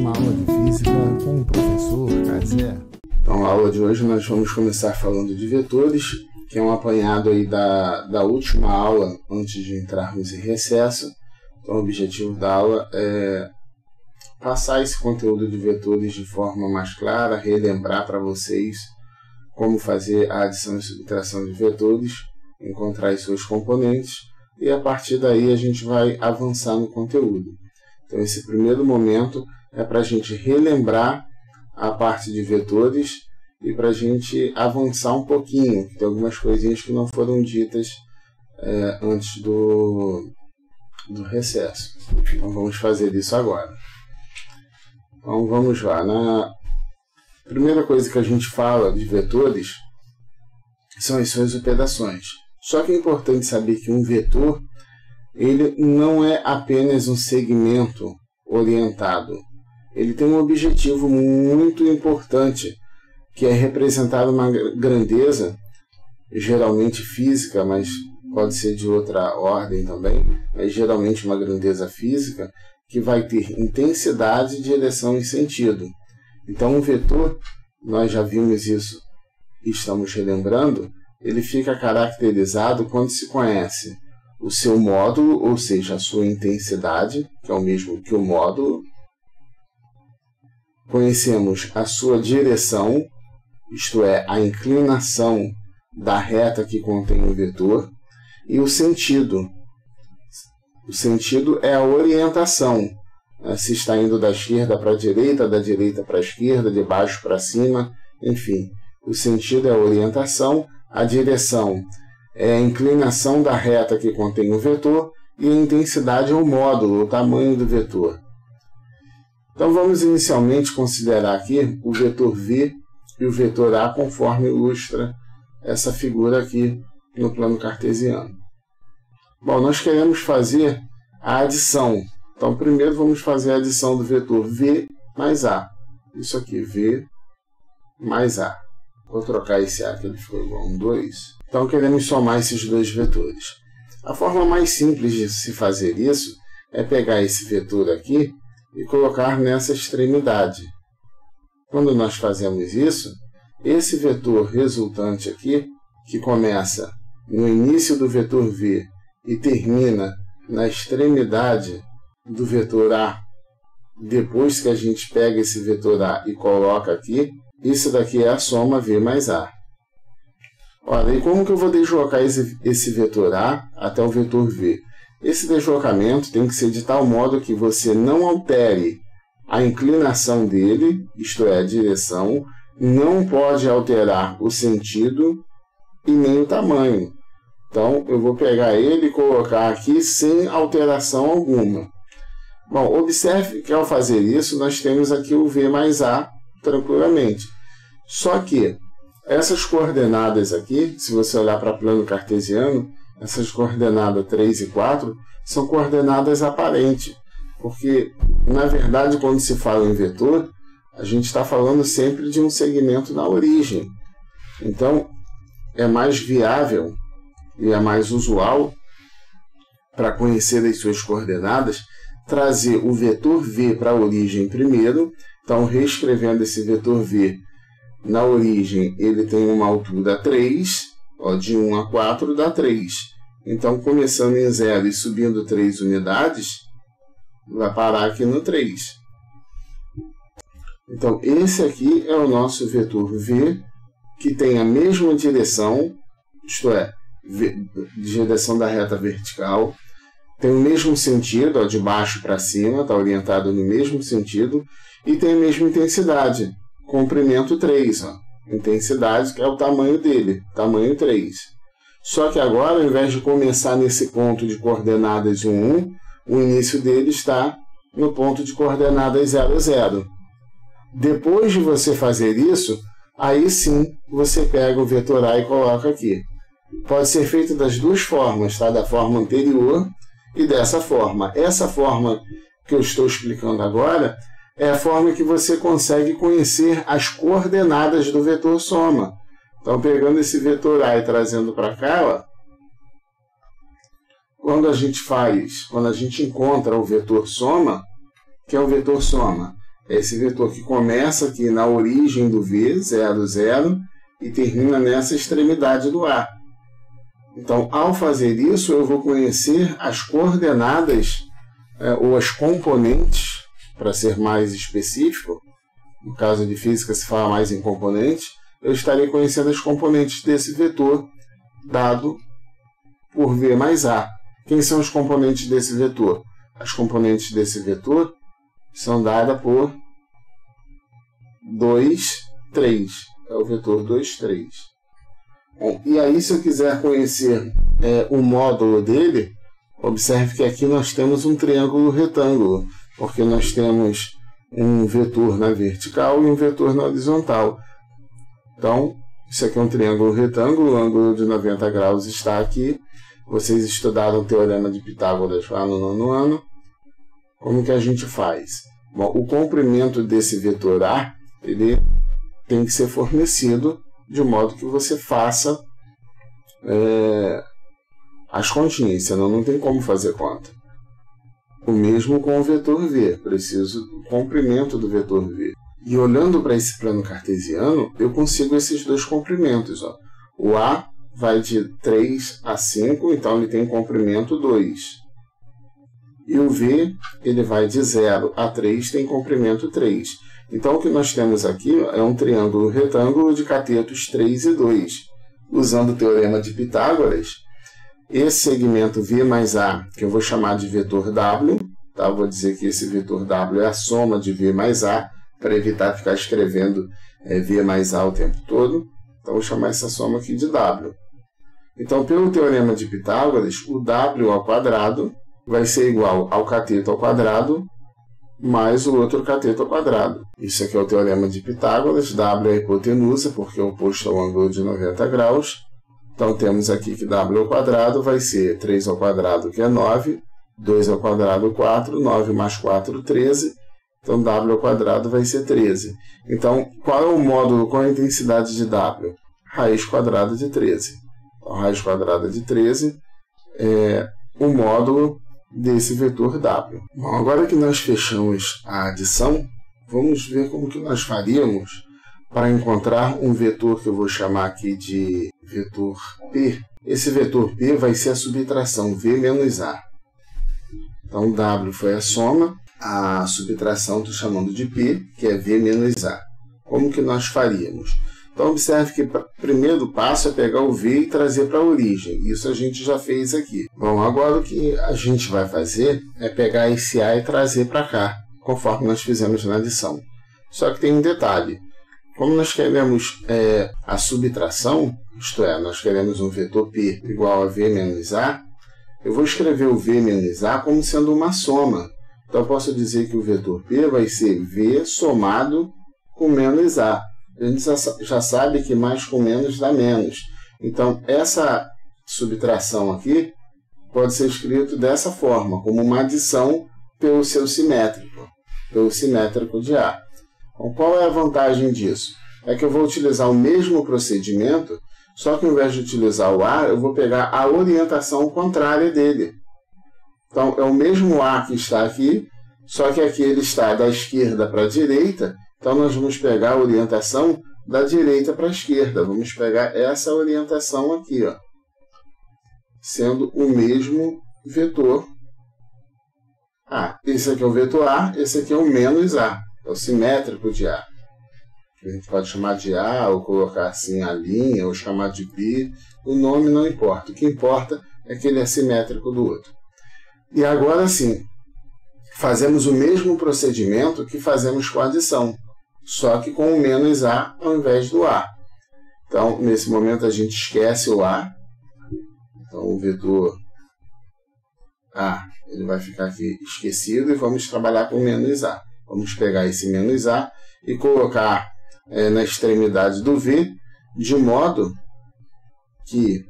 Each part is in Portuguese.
uma aula de física com o professor Cazé. Então, a aula de hoje nós vamos começar falando de vetores, que é um apanhado aí da última aula antes de entrarmos em recesso. Então, o objetivo da aula é passar esse conteúdo de vetores de forma mais clara, relembrar para vocês como fazer a adição e subtração de vetores, encontrar os seus componentes, e a partir daí a gente vai avançar no conteúdo. Então, esse primeiro momento é para a gente relembrar a parte de vetores e para a gente avançar um pouquinho. Tem algumas coisinhas que não foram ditas antes do recesso. Então, vamos fazer isso agora. Então, vamos lá. Na primeira coisa que a gente fala de vetores são as suas operações. Só que é importante saber que um vetor ele não é apenas um segmento orientado. Ele tem um objetivo muito importante, que é representar uma grandeza, geralmente física, mas pode ser de outra ordem também, mas geralmente uma grandeza física, que vai ter intensidade, direção e sentido. Então, um vetor, nós já vimos isso e estamos relembrando, ele fica caracterizado quando se conhece o seu módulo, ou seja, a sua intensidade, que é o mesmo que o módulo. Conhecemos a sua direção, isto é, a inclinação da reta que contém o vetor, e o sentido. O sentido é a orientação, se está indo da esquerda para a direita, da direita para a esquerda, de baixo para cima, enfim. O sentido é a orientação, a direção é a inclinação da reta que contém o vetor e a intensidade é o módulo, o tamanho do vetor. Então vamos inicialmente considerar aqui o vetor V e o vetor A conforme ilustra essa figura aqui no plano cartesiano. Bom, nós queremos fazer a adição. Então primeiro vamos fazer a adição do vetor V mais A. Isso aqui, V mais A. Vou trocar esse A que ele ficou igual a um 2. Então queremos somar esses dois vetores. A forma mais simples de se fazer isso é pegar esse vetor aqui e colocar nessa extremidade. Quando nós fazemos isso, esse vetor resultante aqui, que começa no início do vetor V e termina na extremidade do vetor A, depois que a gente pega esse vetor A e coloca aqui, isso daqui é a soma V mais A. Olha, e como que eu vou deslocar esse vetor A até o vetor V? Esse deslocamento tem que ser de tal modo que você não altere a inclinação dele, isto é, a direção, não pode alterar o sentido e nem o tamanho. Então, eu vou pegar ele e colocar aqui sem alteração alguma. Bom, observe que ao fazer isso, nós temos aqui o V mais A tranquilamente. Só que essas coordenadas aqui, se você olhar para plano cartesiano, essas coordenadas 3 e 4 são coordenadas aparentes, porque, na verdade, quando se fala em vetor, a gente está falando sempre de um segmento na origem. Então, é mais viável e é mais usual, para conhecer as suas coordenadas, trazer o vetor V para a origem primeiro. Então, reescrevendo esse vetor V na origem, ele tem uma altura 3, de 1 a 4 dá 3. Então, começando em 0 e subindo 3 unidades, vai parar aqui no 3. Então, esse aqui é o nosso vetor V, que tem a mesma direção, isto é, direção da reta vertical, tem o mesmo sentido, de baixo para cima, está orientado no mesmo sentido, e tem a mesma intensidade, comprimento 3, intensidade que é o tamanho dele, tamanho 3. Só que agora, ao invés de começar nesse ponto de coordenadas 1, 1, o início dele está no ponto de coordenadas 0, 0. Depois de você fazer isso, aí sim você pega o vetor A e coloca aqui. Pode ser feito das duas formas, tá? Da forma anterior e dessa forma. Essa forma que eu estou explicando agora é a forma que você consegue conhecer as coordenadas do vetor soma. Então, pegando esse vetor A e trazendo para cá, quando a gente encontra o vetor soma, que é o vetor soma? É esse vetor que começa aqui na origem do V, 0, 0, e termina nessa extremidade do A. Então, ao fazer isso, eu vou conhecer as coordenadas ou as componentes, para ser mais específico. No caso de física se fala mais em componentes. Eu estarei conhecendo as componentes desse vetor dado por V mais A. Quem são os componentes desse vetor? As componentes desse vetor são dadas por 2, 3. É o vetor 2, 3. Bom, e aí, se eu quiser conhecer o módulo dele, observe que aqui nós temos um triângulo retângulo, porque nós temos um vetor na vertical e um vetor na horizontal. Então, isso aqui é um triângulo retângulo, o ângulo de 90 graus está aqui. Vocês estudaram o Teorema de Pitágoras lá no 9º ano. Como que a gente faz? Bom, o comprimento desse vetor A, ele tem que ser fornecido de modo que você faça as continhas, senão não tem como fazer conta. O mesmo com o vetor V, preciso do comprimento do vetor V. E olhando para esse plano cartesiano, eu consigo esses dois comprimentos. Ó. O A vai de 3 a 5, então ele tem comprimento 2. E o V, ele vai de 0 a 3, tem comprimento 3. Então o que nós temos aqui é um triângulo retângulo de catetos 3 e 2. Usando o Teorema de Pitágoras, esse segmento V mais A, que eu vou chamar de vetor W, tá? Vou dizer que esse vetor W é a soma de V mais A, para evitar ficar escrevendo V mais A o tempo todo. Então, vou chamar essa soma aqui de W. Então, pelo Teorema de Pitágoras, o W ao quadrado vai ser igual ao cateto ao quadrado mais o outro cateto ao quadrado. Isso aqui é o Teorema de Pitágoras. W é a hipotenusa, porque é oposto ao ângulo de 90 graus. Então, temos aqui que W ao quadrado vai ser 3 ao quadrado, que é 9, 2 ao quadrado, 4, 9 mais 4, 13. Então, W ao quadrado vai ser 13. Então, qual é o módulo com a intensidade de W? Raiz quadrada de 13. Então, raiz quadrada de 13 é o módulo desse vetor W. Bom, agora que nós fechamos a adição, vamos ver como que nós faríamos para encontrar um vetor que eu vou chamar aqui de vetor P. Esse vetor P vai ser a subtração V menos A. Então, W foi a soma, a subtração estou chamando de P, que é V menos A. Como que nós faríamos? Então, observe que o primeiro passo é pegar o V e trazer para a origem. Isso a gente já fez aqui. Bom, agora o que a gente vai fazer é pegar esse A e trazer para cá, conforme nós fizemos na lição. Só que tem um detalhe. Como nós queremos a subtração, isto é, nós queremos um vetor P igual a V menos A, eu vou escrever o V menos A como sendo uma soma. Então, eu posso dizer que o vetor P vai ser V somado com menos A. A gente já sabe que mais com menos dá menos. Então, essa subtração aqui pode ser escrito dessa forma, como uma adição pelo seu simétrico, pelo simétrico de A. Então, qual é a vantagem disso? É que eu vou utilizar o mesmo procedimento, só que ao invés de utilizar o A, eu vou pegar a orientação contrária dele. Então, é o mesmo A que está aqui, só que aqui ele está da esquerda para a direita. Então, nós vamos pegar a orientação da direita para a esquerda. Vamos pegar essa orientação aqui, ó, sendo o mesmo vetor A. Esse aqui é o vetor A, esse aqui é o menos A. É o simétrico de A. A gente pode chamar de A, ou colocar assim a linha, ou chamar de P. O nome não importa. O que importa é que ele é simétrico do outro. E agora sim, fazemos o mesmo procedimento que fazemos com a adição, só que com o menos A ao invés do A. Então, nesse momento, a gente esquece o A. Então, o vetor A ele vai ficar aqui esquecido e vamos trabalhar com menos A. Vamos pegar esse menos A e colocar na extremidade do V, de modo que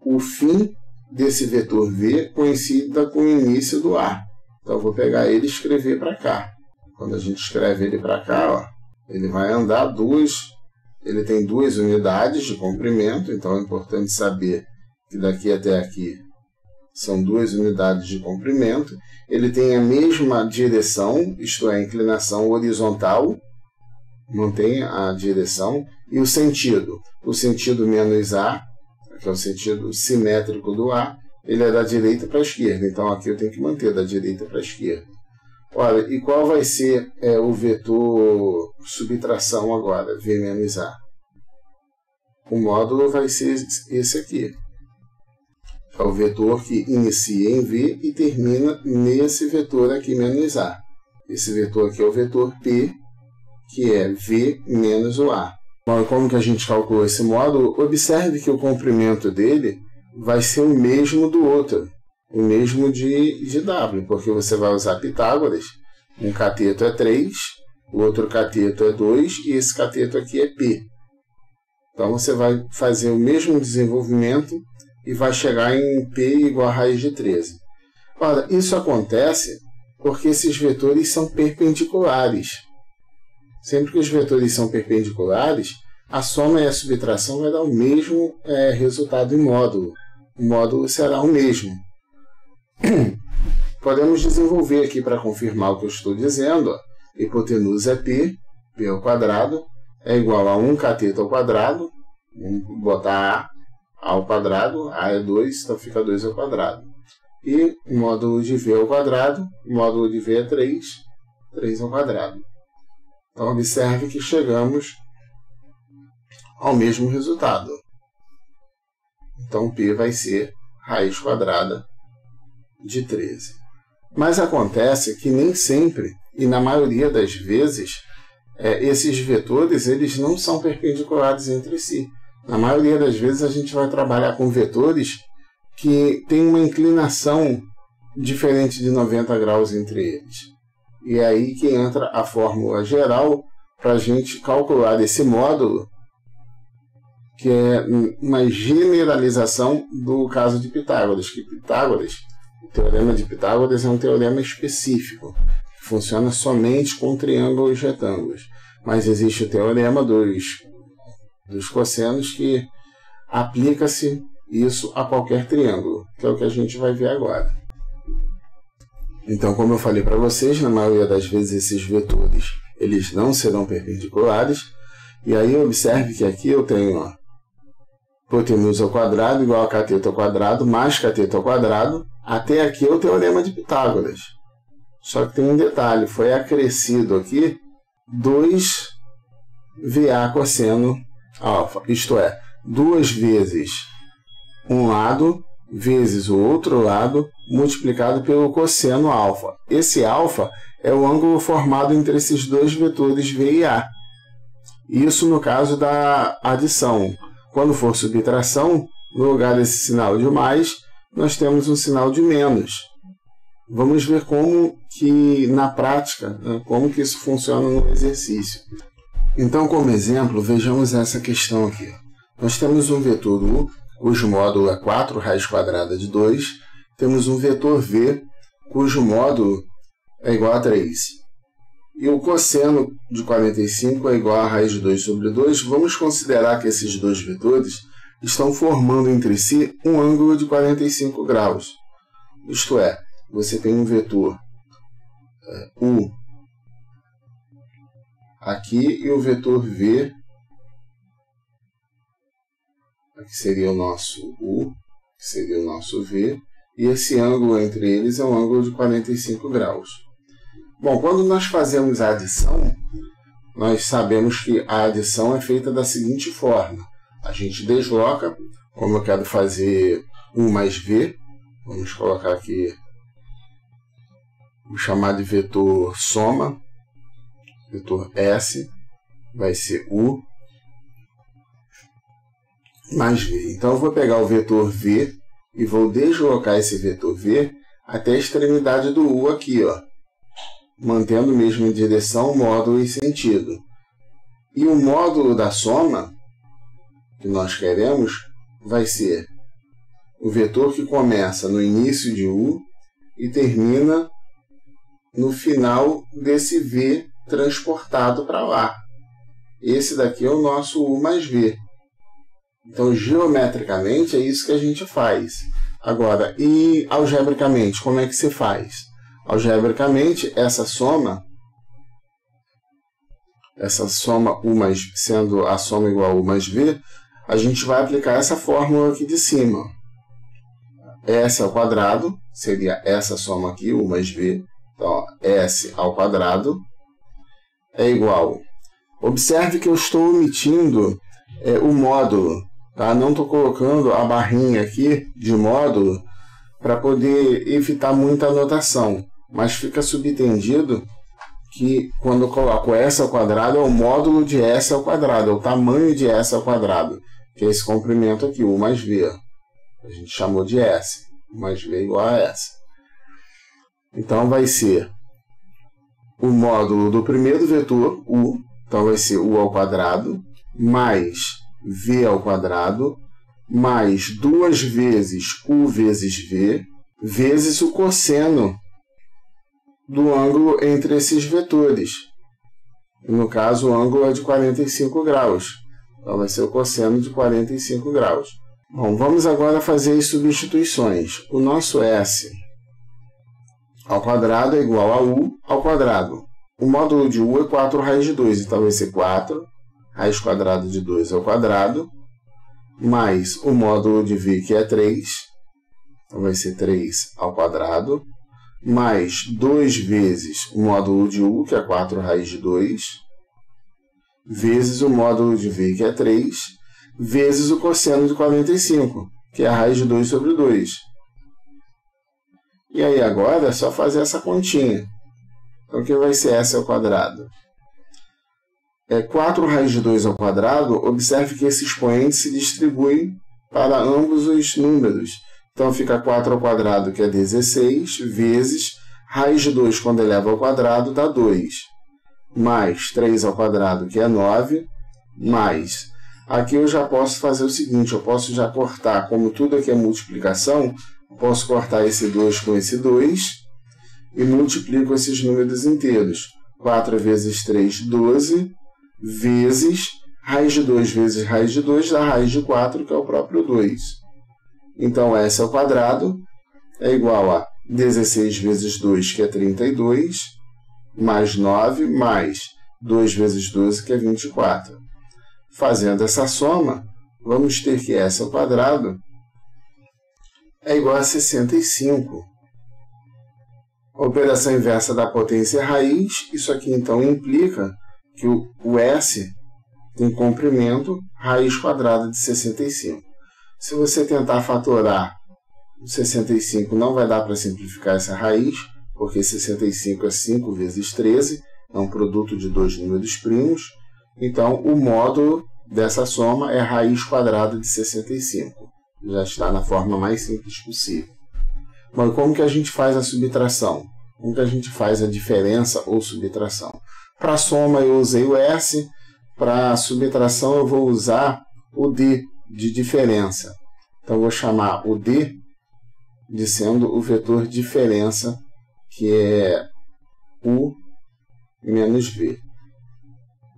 o fim desse vetor V coincida com o início do A. Então, eu vou pegar ele e escrever para cá. Quando a gente escreve ele para cá, ó, ele vai andar ele tem 2 unidades de comprimento, então é importante saber que daqui até aqui são 2 unidades de comprimento, ele tem a mesma direção, isto é, a inclinação horizontal, mantém a direção, e o sentido menos A, que é o sentido simétrico do A, ele é da direita para a esquerda, então aqui eu tenho que manter da direita para a esquerda. Olha, e qual vai ser o vetor subtração agora, V menos A? O módulo vai ser esse aqui. É o vetor que inicia em V e termina nesse vetor aqui menos A. Esse vetor aqui é o vetor P, que é V menos o A. Bom, como que a gente calculou esse módulo? Observe que o comprimento dele vai ser o mesmo do outro, o mesmo de W, porque você vai usar Pitágoras. Um cateto é 3, o outro cateto é 2 e esse cateto aqui é P. Então você vai fazer o mesmo desenvolvimento e vai chegar em P igual a raiz de 13. Ora, isso acontece porque esses vetores são perpendiculares. Sempre que os vetores são perpendiculares, a soma e a subtração vai dar o mesmo resultado em módulo. O módulo será o mesmo. Podemos desenvolver aqui para confirmar o que eu estou dizendo. Ó. Hipotenusa é P ao quadrado, é igual a 1 cateto ao quadrado. Vamos botar A ao quadrado, A é 2, então fica 2 ao quadrado. E o módulo de V ao quadrado, o módulo de V é 3, 3 ao quadrado. Então observe que chegamos ao mesmo resultado. Então P vai ser raiz quadrada de 13. Mas acontece que nem sempre, e na maioria das vezes, esses vetores eles não são perpendiculares entre si. Na maioria das vezes a gente vai trabalhar com vetores que têm uma inclinação diferente de 90 graus entre eles. E é aí que entra a fórmula geral para a gente calcular esse módulo, que é uma generalização do caso de Pitágoras, que Pitágoras, o teorema de Pitágoras é um teorema específico, que funciona somente com triângulos e retângulos. Mas existe o teorema dos cossenos que aplica-se isso a qualquer triângulo, que é o que a gente vai ver agora. Então, como eu falei para vocês, na maioria das vezes esses vetores eles não serão perpendiculares. E aí observe que aqui eu tenho hipotenusa ao quadrado igual a cateto ao quadrado mais cateto ao quadrado. Até aqui é o teorema de Pitágoras. Só que tem um detalhe, foi acrescido aqui 2VA cosseno alfa, isto é, 2 vezes um lado vezes o outro lado multiplicado pelo cosseno alfa. Esse alfa é o ângulo formado entre esses dois vetores V e A. Isso no caso da adição. Quando for subtração, no lugar desse sinal de mais, nós temos um sinal de menos. Vamos ver como que, na prática, como que isso funciona no exercício. Então, como exemplo, vejamos essa questão aqui. Nós temos um vetor U, cujo módulo é 4 raiz quadrada de 2. Temos um vetor V, cujo módulo é igual a 3. E o cosseno de 45 é igual a raiz de 2 sobre 2. Vamos considerar que esses dois vetores estão formando entre si um ângulo de 45 graus. Isto é, você tem um vetor U aqui e o vetor V, aqui seria o nosso U, que seria o nosso V, e esse ângulo entre eles é um ângulo de 45 graus. Bom, quando nós fazemos a adição, nós sabemos que a adição é feita da seguinte forma. A gente desloca, como eu quero fazer 1 mais V, vamos colocar aqui, vou chamar de vetor soma, vetor S, vai ser U mais V. Então eu vou pegar o vetor V e vou deslocar esse vetor V até a extremidade do U aqui, ó, mantendo mesmo em direção, módulo e sentido. E o módulo da soma que nós queremos vai ser o vetor que começa no início de U e termina no final desse V transportado para lá. Esse daqui é o nosso U mais V. Então, geometricamente, é isso que a gente faz. Agora, e algebricamente, como é que se faz? Algebricamente, essa soma U mais, sendo a soma igual a U mais V, a gente vai aplicar essa fórmula aqui de cima. S ao quadrado seria essa soma aqui, U mais V. Então, ó, S ao quadrado é igual. Observe que eu estou omitindo o módulo. Tá? Não estou colocando a barrinha aqui de módulo para poder evitar muita anotação. Mas fica subentendido que quando eu coloco S ao quadrado é o módulo de S ao quadrado, é o tamanho de S ao quadrado, que é esse comprimento aqui, U mais V. A gente chamou de S, U mais V igual a S. Então vai ser o módulo do primeiro vetor, U, então vai ser U ao quadrado, mais V ao quadrado, mais 2 vezes U vezes V, vezes o cosseno do ângulo entre esses vetores. No caso, o ângulo é de 45 graus. Então, vai ser o cosseno de 45 graus. Bom, vamos agora fazer as substituições. O nosso S ao quadrado é igual a U ao quadrado. O módulo de U é 4 raiz de 2. Então, vai ser 4 raiz quadrada de 2 ao quadrado, mais o módulo de V, que é 3. Então, vai ser 3 ao quadrado, mais 2 vezes o módulo de U, que é 4 raiz de 2, vezes o módulo de V, que é 3, vezes o cosseno de 45, que é a raiz de 2 sobre 2. E aí agora é só fazer essa continha. Então, o que vai ser S ao quadrado? 4 raiz de 2 ao quadrado, observe que esse expoente se distribui para ambos os números. Então, fica 4 ao quadrado, que é 16, vezes raiz de 2 quando eleva ao quadrado dá 2, mais 3 ao quadrado, que é 9, mais... Aqui eu já posso fazer o seguinte, eu posso já cortar, como tudo aqui é multiplicação, posso cortar esse 2 com esse 2 e multiplico esses números inteiros. 4 vezes 3, 12, vezes raiz de 2 vezes raiz de 2 dá raiz de 4, que é o próprio 2. Então, S ao quadrado é igual a 16 vezes 2, que é 32, mais 9, mais 2 vezes 12, que é 24. Fazendo essa soma, vamos ter que S ao quadrado é igual a 65. A operação inversa da potência raiz, isso aqui então implica que o S tem comprimento raiz quadrada de 65. Se você tentar fatorar 65, não vai dar para simplificar essa raiz, porque 65 é 5 vezes 13, é um produto de dois números primos. Então, o módulo dessa soma é a raiz quadrada de 65. Já está na forma mais simples possível. Mas como que a gente faz a subtração? Como que a gente faz a diferença ou subtração? Para a soma eu usei o S, para a subtração eu vou usar o D de diferença. Então, eu vou chamar o D de sendo o vetor diferença, que é U menos V.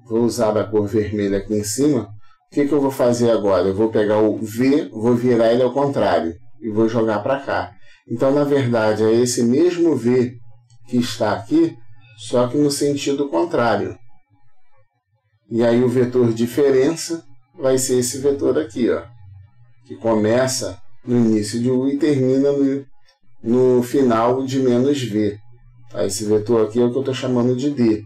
Vou usar a cor vermelha aqui em cima. O que eu vou fazer agora? Eu vou pegar o V, vou virar ele ao contrário e vou jogar para cá. Então, na verdade, é esse mesmo V que está aqui, só que no sentido contrário. E aí o vetor diferença vai ser esse vetor aqui, ó, que começa no início de U e termina no final de menos V. Tá? Esse vetor aqui é o que eu estou chamando de D.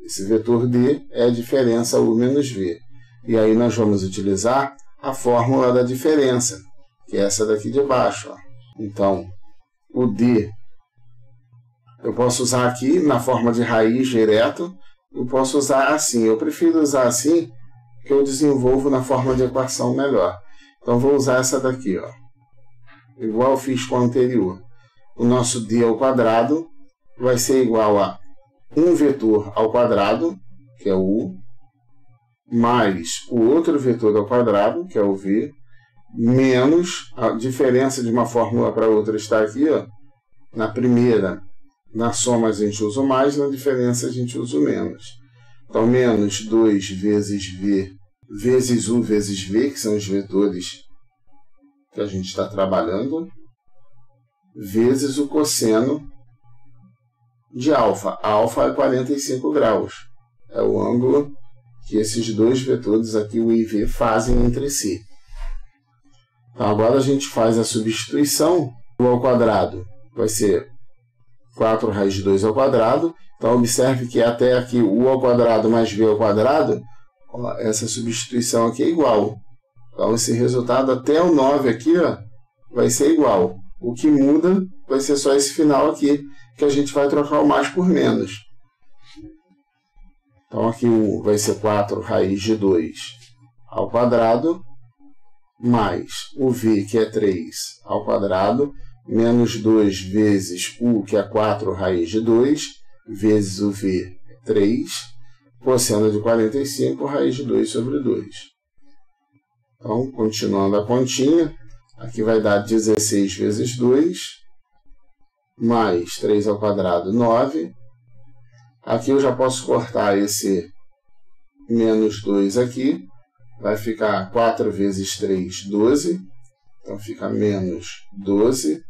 Esse vetor D é a diferença U menos V. E aí nós vamos utilizar a fórmula da diferença, que é essa daqui de baixo. Ó. Então, o D eu posso usar aqui na forma de raiz direto, eu posso usar assim. Eu prefiro usar assim, que eu desenvolvo na forma de equação melhor. Então, vou usar essa daqui, ó, igual eu fiz com a anterior. O nosso D ao quadrado vai ser igual a um vetor ao quadrado, que é o U, mais o outro vetor ao quadrado, que é o V, menos a diferença de uma fórmula para outra está aqui, ó. Na primeira, na soma a gente usa o mais, na diferença a gente usa o menos. Então, menos 2 vezes V vezes U vezes V, que são os vetores que a gente está trabalhando. vezes o cosseno de alfa. Alfa é 45 graus. É o ângulo que esses dois vetores aqui, o I e V, fazem entre si. Então, agora a gente faz a substituição. U ao quadrado vai ser 4 raiz de 2 ao quadrado. Então, observe que até aqui U ao quadrado mais V ao quadrado, ó, essa substituição aqui é igual. Então, esse resultado até o 9 aqui, ó, vai ser igual. O que muda vai ser só esse final aqui, que a gente vai trocar o mais por menos. Então, aqui U vai ser 4 raiz de 2 ao quadrado, mais o V, que é 3 ao quadrado, menos 2 vezes U, que é 4 raiz de 2, vezes o V, 3, cosseno de 45, raiz de 2 sobre 2. Então, continuando a continha, aqui vai dar 16 vezes 2, mais 3 ao quadrado, 9. Aqui eu já posso cortar esse menos 2 aqui, vai ficar 4 vezes 3, 12. Então, fica menos 12,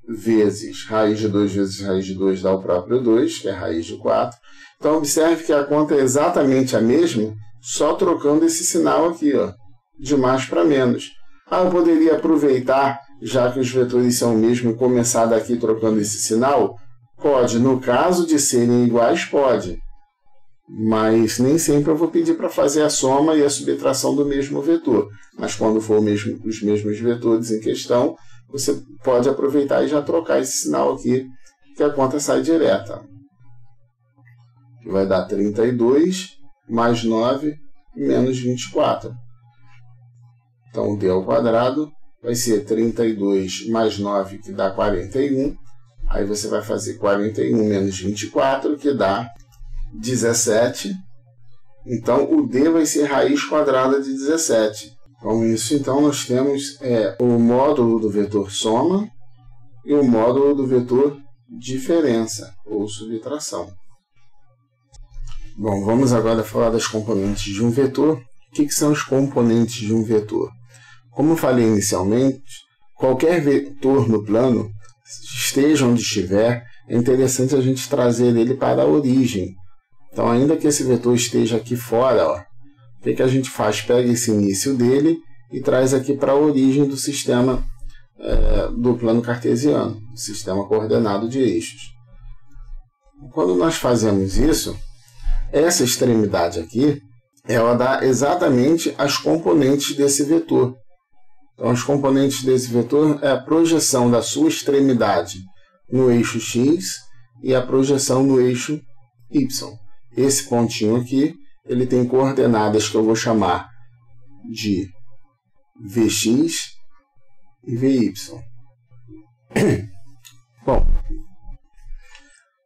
vezes raiz de 2 vezes raiz de 2 dá o próprio 2, que é raiz de 4. Então, observe que a conta é exatamente a mesma, só trocando esse sinal aqui, ó, de mais para menos. Eu poderia aproveitar, já que os vetores são o mesmo, e começar daqui trocando esse sinal? Pode. No caso de serem iguais, pode. Mas nem sempre eu vou pedir para fazer a soma e a subtração do mesmo vetor. Mas quando for os mesmos vetores em questão, você pode aproveitar e já trocar esse sinal aqui, que a conta sai direta. Que vai dar 32 mais 9 menos 24. Então, D ao quadrado vai ser 32 mais 9, que dá 41. Aí você vai fazer 41 menos 24, que dá 17. Então, o D vai ser raiz quadrada de 17. Com isso, então, nós temos o módulo do vetor soma e o módulo do vetor diferença, ou subtração. Bom, vamos agora falar das componentes de um vetor. O que são os componentes de um vetor? Como eu falei inicialmente, qualquer vetor no plano, esteja onde estiver, é interessante a gente trazer ele para a origem. Então, ainda que esse vetor esteja aqui fora, ó, o que a gente faz? Pega esse início dele e traz aqui para a origem do sistema do plano cartesiano, do sistema coordenado de eixos. Quando nós fazemos isso, essa extremidade aqui, ela dá exatamente as componentes desse vetor. Então, as componentes desse vetor é a projeção da sua extremidade no eixo x e a projeção no eixo y. Esse pontinho aqui, ele tem coordenadas que eu vou chamar de Vx e Vy. Bom,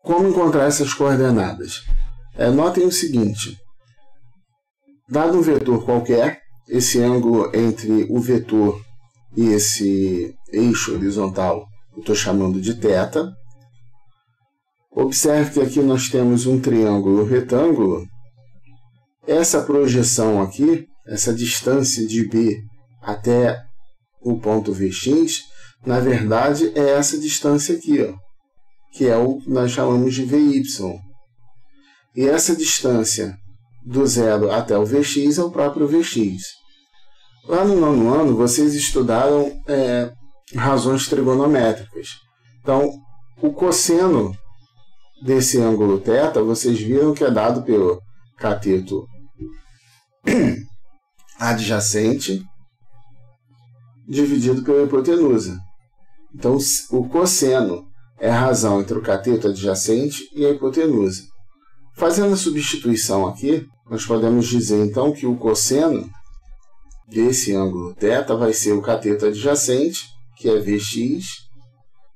como encontrar essas coordenadas? Notem o seguinte, dado um vetor qualquer, esse ângulo entre o vetor e esse eixo horizontal eu estou chamando de θ. Observe que aqui nós temos um triângulo retângulo. Essa projeção aqui, essa distância de B até o ponto Vx, na verdade é essa distância aqui, ó, que é o que nós chamamos de Vy. E essa distância do zero até o Vx é o próprio Vx. Lá no 9º ano, vocês estudaram razões trigonométricas. Então, o cosseno desse ângulo θ, vocês viram que é dado pelo cateto adjacente dividido pela hipotenusa. Então, o cosseno é a razão entre o cateto adjacente e a hipotenusa. Fazendo a substituição aqui, nós podemos dizer então que o cosseno desse ângulo θ vai ser o cateto adjacente, que é Vx,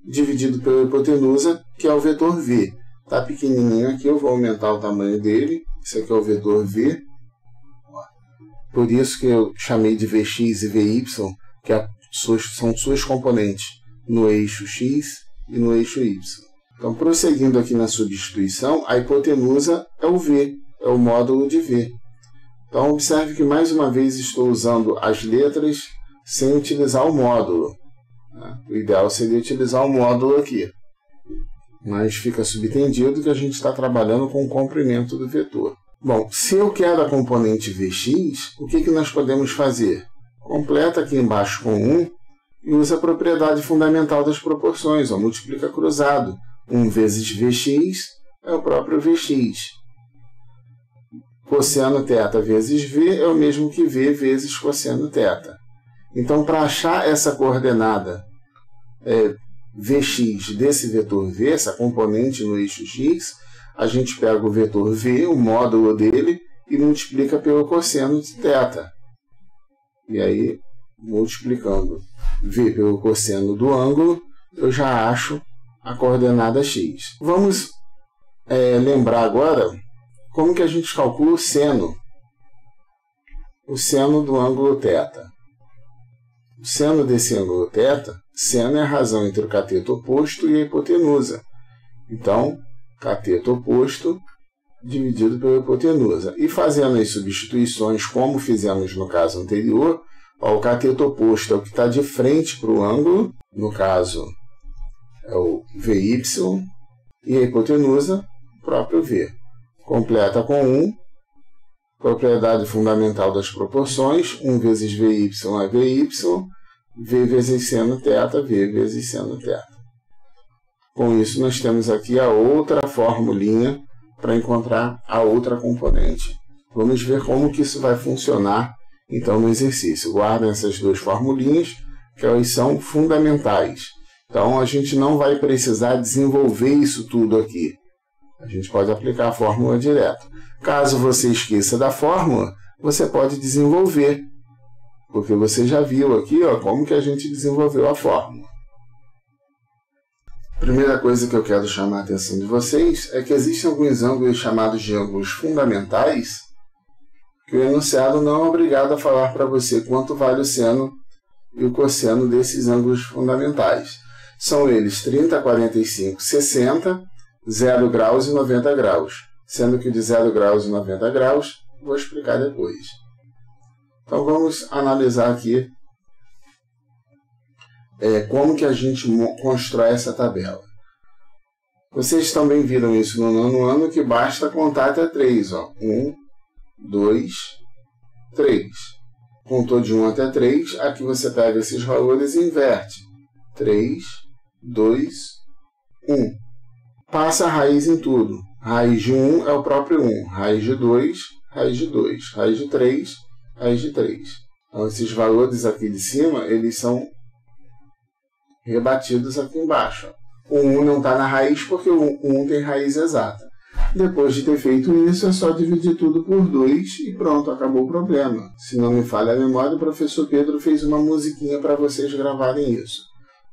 dividido pela hipotenusa, que é o vetor V. Está pequenininho aqui, eu vou aumentar o tamanho dele. Esse aqui é o vetor V. Por isso que eu chamei de Vx e Vy, que são suas componentes no eixo x e no eixo y. Então, prosseguindo aqui na substituição, a hipotenusa é o V, é o módulo de V. Então, observe que mais uma vez estou usando as letras sem utilizar o módulo. né? O ideal seria utilizar o módulo aqui, mas fica subentendido que a gente está trabalhando com o comprimento do vetor. Bom, se eu quero a componente Vx, o que nós podemos fazer? Completa aqui embaixo com 1 e usa a propriedade fundamental das proporções, ó, multiplica cruzado. 1 vezes Vx é o próprio Vx. Cosseno θ vezes V é o mesmo que V vezes cosseno θ. Então, para achar essa coordenada Vx desse vetor V, essa componente no eixo x, a gente pega o vetor V, o módulo dele, e multiplica pelo cosseno de θ. E aí, multiplicando V pelo cosseno do ângulo, eu já acho a coordenada x. Vamos lembrar agora como que a gente calcula o seno do ângulo θ. O seno desse ângulo θ, seno é a razão entre o cateto oposto e a hipotenusa. Então, cateto oposto dividido pela hipotenusa. E fazendo as substituições, como fizemos no caso anterior, ó, o cateto oposto é o que está de frente para o ângulo, no caso é o VY, e a hipotenusa, o próprio V. Completa com 1, propriedade fundamental das proporções, 1 vezes VY é VY, V vezes seno θ, V vezes seno θ. Com isso, nós temos aqui a outra formulinha para encontrar a outra componente. Vamos ver como que isso vai funcionar, então, no exercício. Guardem essas duas formulinhas, que elas são fundamentais. Então, a gente não vai precisar desenvolver isso tudo aqui. A gente pode aplicar a fórmula direto. Caso você esqueça da fórmula, você pode desenvolver, porque você já viu aqui, ó, como que a gente desenvolveu a fórmula. A primeira coisa que eu quero chamar a atenção de vocês é que existem alguns ângulos chamados de ângulos fundamentais, que o enunciado não é obrigado a falar para você quanto vale o seno e o cosseno desses ângulos fundamentais. São eles 30, 45, 60, 0 graus e 90 graus. Sendo que o de 0 graus e 90 graus, vou explicar depois. Então vamos analisar aqui como que a gente constrói essa tabela. Vocês também viram isso no nono ano, que basta contar até 3. Ó. 1, 2, 3. Contou de 1 até 3, aqui você pega esses valores e inverte. 3, 2, 1. Passa a raiz em tudo. Raiz de 1 é o próprio 1. Raiz de 2, raiz de 2. Raiz de 3, raiz de 3. Então, esses valores aqui de cima, eles são rebatidos aqui embaixo. O 1 não está na raiz porque o 1 tem raiz exata. Depois de ter feito isso, é só dividir tudo por 2 e pronto, acabou o problema. Se não me falha a memória, o professor Pedro fez uma musiquinha para vocês gravarem isso.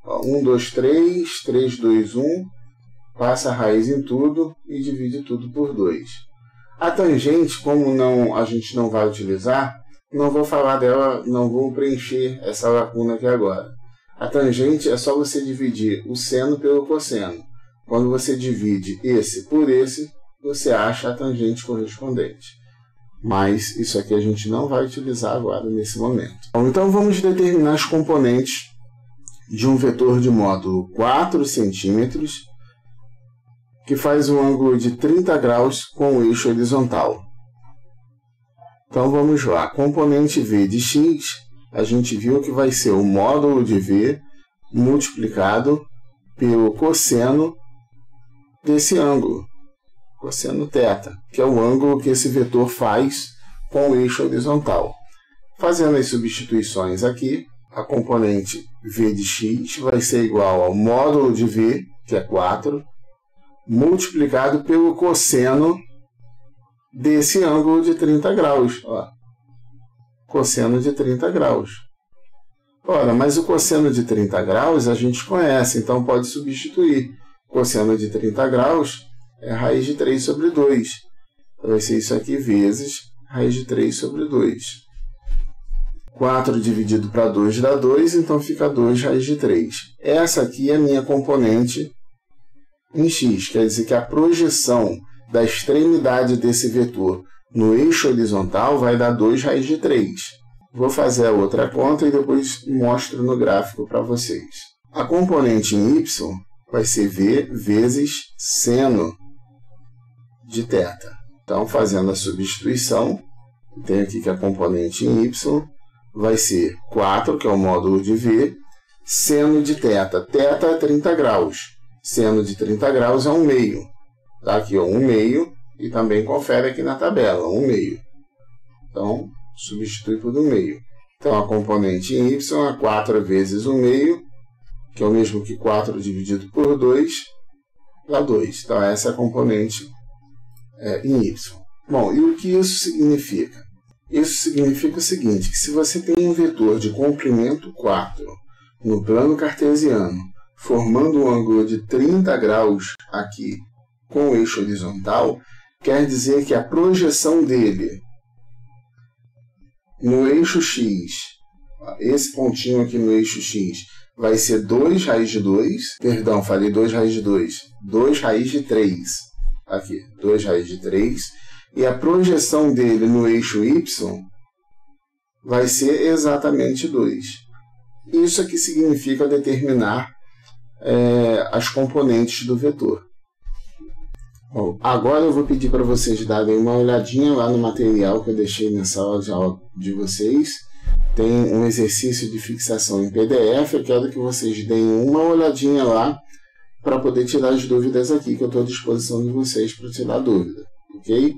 Ó, 1, 2, 3, 3, 2, 1, passa a raiz em tudo e divide tudo por 2. A tangente, como a gente não vai utilizar, não vou falar dela, não vou preencher essa lacuna aqui agora. A tangente é só você dividir o seno pelo cosseno. Quando você divide esse por esse, você acha a tangente correspondente. Mas isso aqui a gente não vai utilizar agora, nesse momento. Bom, então vamos determinar as componentes de um vetor de módulo 4 centímetros, que faz um ângulo de 30 graus com o eixo horizontal. Então vamos lá. Componente V de x, a gente viu que vai ser o módulo de V multiplicado pelo cosseno desse ângulo, cosseno θ, que é o ângulo que esse vetor faz com o eixo horizontal. Fazendo as substituições aqui, a componente V de x vai ser igual ao módulo de V, que é 4, multiplicado pelo cosseno desse ângulo de 30 graus. Ó. Cosseno de 30 graus. Ora, mas o cosseno de 30 graus a gente conhece, então pode substituir. Cosseno de 30 graus é raiz de 3 sobre 2. Vai ser isso aqui vezes raiz de 3 sobre 2. 4 dividido para 2 dá 2, então fica 2 raiz de 3. Essa aqui é a minha componente em x, quer dizer que a projeção da extremidade desse vetor no eixo horizontal vai dar 2 raiz de 3. Vou fazer a outra conta e depois mostro no gráfico para vocês. A componente em y vai ser v vezes seno de θ. Então, fazendo a substituição, eu tenho aqui que a componente em y vai ser 4, que é o módulo de v, seno de θ. Θ é 30 graus. Seno de 30 graus é 1/2. Tá aqui, ó, 1/2, e também confere aqui na tabela, 1/2. Então, substitui por 1/2. Então, a componente em y é 4 vezes 1/2, que é o mesmo que 4 dividido por 2, dá 2. Então, essa é a componente em y. Bom, e o que isso significa? Isso significa o seguinte, que se você tem um vetor de comprimento 4 no plano cartesiano, formando um ângulo de 30 graus aqui com o eixo horizontal, quer dizer que a projeção dele no eixo x, esse pontinho aqui no eixo x, vai ser 2 raiz de 2, perdão, falei 2 raiz de 2, 2 raiz de 3, aqui, 2 raiz de 3, e a projeção dele no eixo y vai ser exatamente 2. Isso aqui significa determinar as componentes do vetor. Bom, agora eu vou pedir para vocês darem uma olhadinha lá no material que eu deixei na sala de aula de vocês. Tem um exercício de fixação em PDF. Eu quero que vocês deem uma olhadinha lá para poder tirar as dúvidas aqui, que eu estou à disposição de vocês para tirar dúvida, ok?